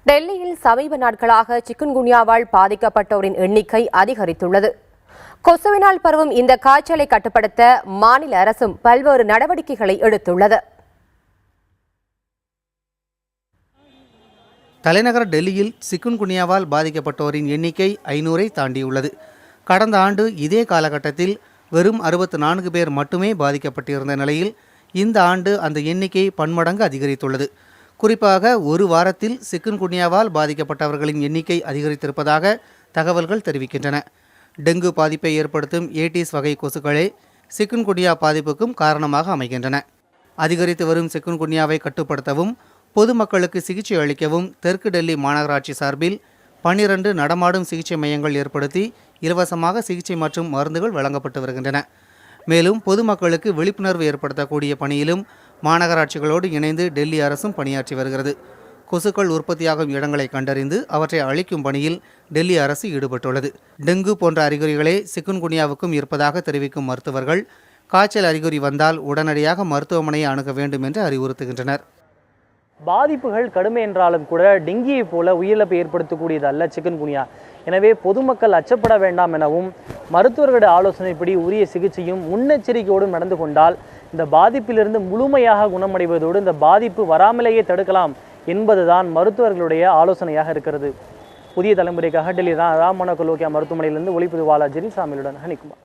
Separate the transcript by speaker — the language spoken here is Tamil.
Speaker 1: டெல்லியில் சமீப நாட்களாக சிக்குன்குன்யாவால் பாதிக்கப்பட்டோரின் எண்ணிக்கை அதிகரித்துள்ளது. கொசுவினால் பரவும் இந்த காய்ச்சலை கட்டுப்படுத்த மாநில அரசும் பல்வேறு நடவடிக்கைகளை எடுத்துள்ளது.
Speaker 2: தலைநகர் டெல்லியில் சிக்குன்குன்யாவால் பாதிக்கப்பட்டோரின் எண்ணிக்கை 500ஐ தாண்டியுள்ளது. கடந்த ஆண்டு இதே காலகட்டத்தில் வெறும் 64 பேர் மட்டுமே பாதிக்கப்பட்டிருந்த நிலையில் இந்த ஆண்டு அந்த எண்ணிக்கை பன்மடங்கு அதிகரித்துள்ளது. குறிப்பாக ஒரு வாரத்தில் சிக்குன்குன்யாவால் பாதிக்கப்பட்டவர்களின் எண்ணிக்கை அதிகரித்திருப்பதாக தகவல்கள் தெரிவிக்கின்றன. டெங்கு பாதிப்பை ஏற்படுத்தும் ஏடிஸ் வகை கொசுக்களே சிக்குன்குன்யா பாதிப்புக்கும் காரணமாக அமைகின்றன. அதிகரித்து வரும் சிக்குன்குன்யாவை கட்டுப்படுத்தவும் பொதுமக்களுக்கு சிகிச்சை அளிக்கவும் தெற்கு டெல்லி மாநகராட்சி சார்பில் 12 நடமாடும் சிகிச்சை மையங்கள் ஏற்படுத்தி இலவசமாக சிகிச்சை மற்றும் மருந்துகள் வழங்கப்பட்டு வருகின்றன. மேலும் பொதுமக்களுக்கு விழிப்புணர்வு ஏற்படுத்தக்கூடிய பணியிலும் மாநகராட்சிகளோடு இணைந்து டெல்லி அரசும் பணியாற்றி வருகிறது. கொசுக்கள் உற்பத்தியாகும் இடங்களை கண்டறிந்து அவற்றை அழிக்கும் பணியில் டெல்லி அரசு ஈடுபட்டுள்ளது. டெங்கு போன்ற அறிகுறிகளே சிக்குன்குன்யாவுக்கும் இருப்பதாக தெரிவிக்கும் மருத்துவர்கள் காய்ச்சல் அறிகுறி வந்தால் உடனடியாக மருத்துவமனையை அணுக வேண்டும் என்று அறிவுறுத்துகின்றனர்.
Speaker 3: பாதிப்புகள் கடுமை என்றாலும் கூட டெங்கியை போல உயிரிழப்பை ஏற்படுத்தக்கூடியது அல்ல சிக்குன்குன்யா. எனவே பொதுமக்கள் அச்சப்பட வேண்டாம் எனவும் மருத்துவர்களுடைய ஆலோசனைப்படி உரிய சிகிச்சையும் முன்னெச்சரிக்கையோடும் நடந்து கொண்டால் இந்த பாதிப்பிலிருந்து முழுமையாக குணமடைவதோடு இந்த பாதிப்பு வராமலேயே தடுக்கலாம் என்பதுதான் மருத்துவர்களுடைய ஆலோசனையாக இருக்கிறது. புதிய தலைமுறைக்காக டெல்லி ராமமனோகர் லோகியா மருத்துவமனையிலிருந்து ஒளிப்பதிவாளர் ஜெரிசாமியுடன் ஹனிகுமார்.